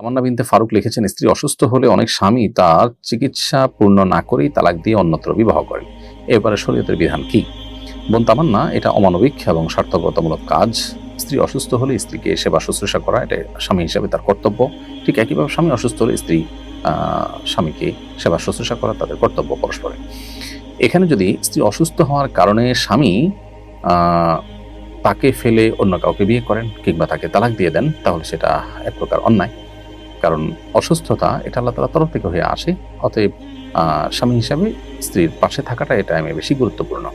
তামান্না বিনতে ফারুক লিখেছেন, স্ত্রী অসুস্থ হলে অনেক স্বামী তার চিকিৎসা পূর্ণ না করেই তালাক দিয়ে অন্যত্র বিবাহ করেন। এ ব্যাপারে শরীয়তের বিধান কি? বোন তামান্না, এটা অমানবিক এবং স্বার্থপরতামূলক কাজ। স্ত্রী অসুস্থ হলে স্ত্রীকে সেবা শুশ্রূষা করা এটা স্বামী হিসেবে তার কর্তব্য। ঠিক একইভাবে স্বামী অসুস্থ হলে স্ত্রী স্বামীকে সেবা শুশ্রূষা করা তাদের কর্তব্য পরস্পরে। এখানে যদি স্ত্রী অসুস্থ হওয়ার কারণে স্বামী তাকে ফেলে অন্য কাউকে বিয়ে করেন কিংবা তাকে তালাক দিয়ে দেন, তাহলে সেটা এক প্রকার অন্যায়। কারণ অসুস্থতা এটা আল্লাহ তাআলার তরফ থেকে হয়ে আসে। অতএব স্বামী হিসাবে স্ত্রীর পাশে থাকাটা এটা আমি বেশি গুরুত্বপূর্ণ।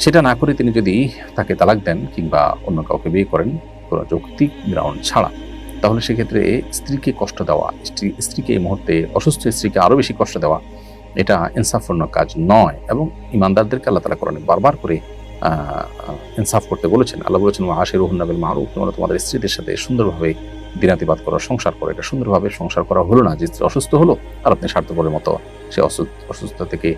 সেটা না করে তিনি যদি তাকে তালাক দেন কিংবা অন্য কাউকে বিয়ে করেন কোনো যৌক্তিক গ্রাউন্ড ছাড়া, তাহলে সেক্ষেত্রে স্ত্রীকে কষ্ট দেওয়া, স্ত্রীকে এই মুহূর্তে অসুস্থ স্ত্রীকে আরো বেশি কষ্ট দেওয়া, এটা ইনসাফপূর্ণ কাজ নয়। এবং ইমানদারদেরকে আল্লাহ তাআলা কোরআনে বারবার করে ইনসাফ করতে বলেছেন। আল্লাহ বলেছেন, ওয়াশিরুহুন্না বিল মারুফ, তোমরা তোমাদের স্ত্রীদের সাথে সুন্দরভাবে দিনাতিবাদ করো, সংসার করো। এটা সুন্দরভাবে সংসার করা হলো না যে স্ত্রী অসুস্থ হলো আর আপনি স্বার্থপরের মতো সে অসুস্থতা থেকে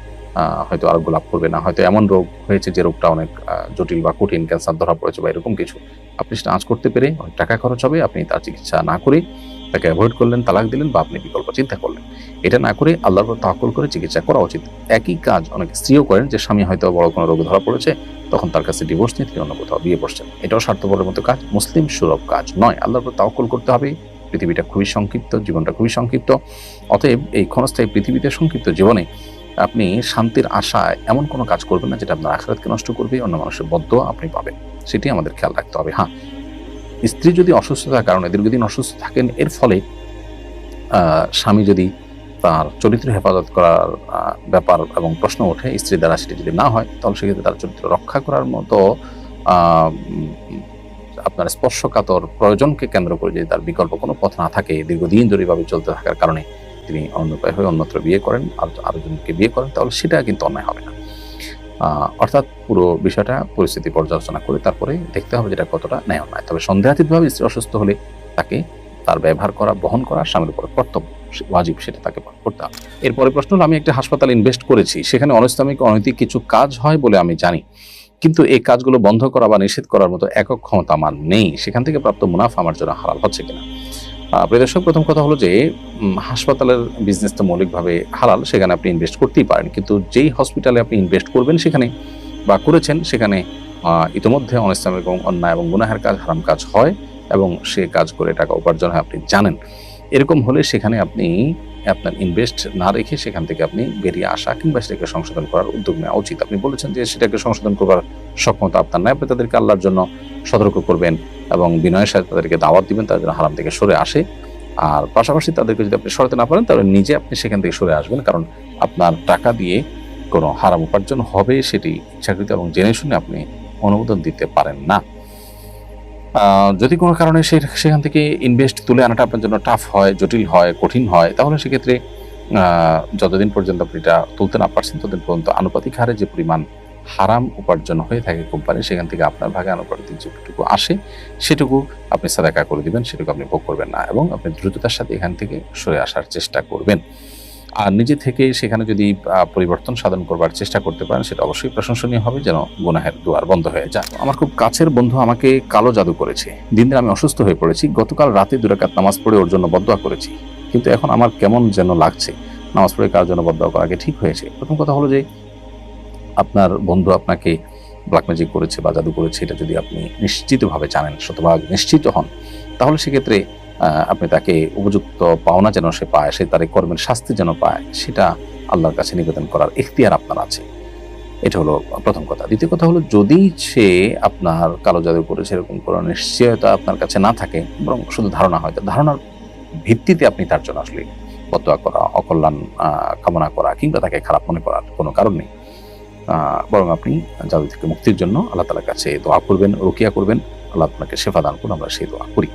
হয়তো আরোগ্য লাভ করবে না, হয়তো এমন রোগ হয়েছে যে রোগটা অনেক জটিল বা কঠিন, ক্যান্সার ধরা পড়েছে বা এরকম কিছু, আপনি সেটা আঁচ করতে পেরে অনেক টাকা খরচ হবে, আপনি তার চিকিৎসা না করে তাকে অ্যাভয়েড করলেন, তালাক দিলেন, বা আপনি বিকল্প চিন্তা করলেন। এটা না করে আল্লাহর উপর তাওয়াক্কুল করে চিকিৎসা করা উচিত। একই কাজ অনেক স্ত্রীও করেন, যে স্বামী হয়তো বড় কোনো রোগে ধরা পড়েছে, তখন তার কাছে ডিভোর্স নিয়ে তিনি অন্য কোথাও বিয়ে বসছেন। এটাও স্বার্থপরের মতো কাজ, মুসলিম সুলভ কাজ নয়। আল্লাহর উপর তাওয়াক্কুল করতে হবে। পৃথিবীটা খুবই সংক্ষিপ্ত, জীবনটা খুবই সংক্ষিপ্ত। অতএব এই ক্ষণস্থায়ী পৃথিবীতে সংক্ষিপ্ত জীবনে আপনি শান্তির আশায় এমন কোনো কাজ করবেন না যেটা আপনার আখিরাতকে নষ্ট করবে, অন্য মানুষের বদদোয়া আপনি পাবেন। সেটি আমাদের খেয়াল রাখতে হবে। হ্যাঁ, স্ত্রী যদি অসুস্থতার কারণে দীর্ঘদিন অসুস্থ থাকেন, এর ফলে স্বামী যদি তার চরিত্র হেফাজত করার ব্যাপার এবং প্রশ্ন ওঠে, স্ত্রীর দ্বারা সেটি যদি না হয়, তাহলে সেক্ষেত্রে তার চরিত্র রক্ষা করার মতো আপনার স্পর্শকাতর প্রয়োজনকে কেন্দ্র করে যদি তার বিকল্প কোনো পথ না থাকে, দীর্ঘদিন ধরে এভাবে চলতে থাকার কারণে তিনি অন্যপায় হয়ে অন্যত্র বিয়ে করেন, আরো জনকে বিয়ে করেন, তাহলে সেটা কিন্তু অন্যায় হবে না। অর্থাৎ পুরো বিষয়টা পরিস্থিতি পর্যালোচনা করে তারপরে দেখতে হবে যেটা কতটা ন্যায় অন্যায়। তবে সন্দেহাতীতভাবে স্ত্রী অসুস্থ হলে তাকে তার ব্যবহার করা, বহন করা স্বামীর উপর কর্তব্য, ওয়াজিব, সেটা তাকে করতে হবে। এরপরে প্রশ্ন হলো, আমি একটা হাসপাতালে ইনভেস্ট করেছি, সেখানে অনৈসলামিক অনৈতিক কিছু কাজ হয় বলে আমি জানি, কিন্তু এই কাজগুলো বন্ধ করা বা নিষেধ করার মতো একক ক্ষমতা আমার নেই, সেখান থেকে প্রাপ্ত মুনাফা আমার জন্য হালাল হচ্ছে কিনা? প্রিয় দর্শক, প্রথম কথা হলো যে হাসপাতালের বিজনেস তো মৌলিকভাবে হালাল, সেখানে আপনি ইনভেস্ট করতেই পারেন, কিন্তু যেই হসপিটালে আপনি ইনভেস্ট করবেন সেখানে বা করেছেন সেখানে ইতিমধ্যে অনিসলামিক এবং অন্যায় এবং গুনাহের কাজ, হারাম কাজ হয় এবং সে কাজ করে টাকা উপার্জন হয়, আপনি জানেন। এরকম হলে সেখানে আপনি আপনার ইনভেস্ট না রেখে সেখান থেকে আপনি বেরিয়ে আসা কিংবা সেটাকে সংশোধন করার উদ্যোগ নেওয়া উচিত। আপনি বলেছেন যে সেটাকে সংশোধন করবার সক্ষমতা আপনার নাই, আপনি তাদেরকে আল্লাহর জন্য সতর্ক করবেন এবং বিনয়ের সাথে তাদেরকে দাওয়াত দিবেন তারা যেন হারাম থেকে সরে আসে। আর পাশাপাশি তাদেরকে যদি আপনি সরাতে না পারেন, তাহলে নিজে আপনি সেখান থেকে সরে আসবেন, কারণ আপনার টাকা দিয়ে কোনো হারাম উপার্জন হবে সেটি ইচ্ছাকৃত এবং জেনে শুনে আপনি অনুমোদন দিতে পারেন না। যদি কোনো কারণে সেখান থেকে ইনভেস্ট তুলে আনাটা আপনার জন্য টাফ হয়, জটিল হয়, কঠিন হয়, তাহলে সেক্ষেত্রে যতদিন পর্যন্ত আপনি এটা তুলতে না পারছেন ততদিন পর্যন্ত আনুপাতিক হারে যে পরিমাণ হারাম উপার্জন হয়ে থাকে কোম্পানি, সেখান থেকে আপনার ভাগে আনুপাতিক যেটুকু আসে সেটুকু আপনি সাদাকা করে দিবেন, সেটুকু আপনি ভোগ করবেন না এবং আপনি দ্রুততার সাথে এখান থেকে সরে আসার চেষ্টা করবেন। আর নিজে থেকে সেখানে যদি পরিবর্তন সাধন করবার চেষ্টা করতে পারেন, সেটা অবশ্যই প্রশংসনীয় হবে, যেন গুনাহের দুয়ার বন্ধ হয়ে যায়। আমার খুব কাছের বন্ধু আমাকে কালো জাদু করেছে, দিন দিন আমি অসুস্থ হয়ে পড়েছি, গতকাল রাতে 2 রাকাত নামাজ পড়ে ওর জন্য বদদোয়া করেছি, কিন্তু এখন আমার কেমন যেন লাগছে, নামাজ পড়ে কার জন্য বদদোয়া করা আগে ঠিক হয়েছে? প্রথম কথা হলো যে আপনার বন্ধু আপনাকে ব্ল্যাক ম্যাজিক করেছে বা জাদু করেছে, এটা যদি আপনি নিশ্চিতভাবে জানেন, শতভাগ নিশ্চিত হন, তাহলে সেক্ষেত্রে আপনি তাকে উপযুক্ত পাওনা যেন সে পায়, সে তার কর্মের শাস্তি যেন পায়, সেটা আল্লাহর কাছে নিবেদন করার ইখতিয়ার আপনার আছে। এটা হলো প্রথম কথা। দ্বিতীয় কথা হলো, যদি সে আপনার কালো জাদু করেছে এরকম কোনো নিশ্চয়তা আপনার কাছে না থাকে, বরং শুধু ধারণা হয়, ধারণার ভিত্তিতে আপনি তার জন্য আসলে বদদোয়া করা, অকল্যাণ কামনা করা কিংবা তাকে খারাপ মনে করার কোনো কারণ নেই। বরং আপনি জাদু থেকে মুক্তির জন্য আল্লাহ তাআলার কাছে দোয়া করবেন, রুকিয়া করবেন, আল্লাহ আপনাকে শেফা দান করুন, আমরা সেই দোয়া করি।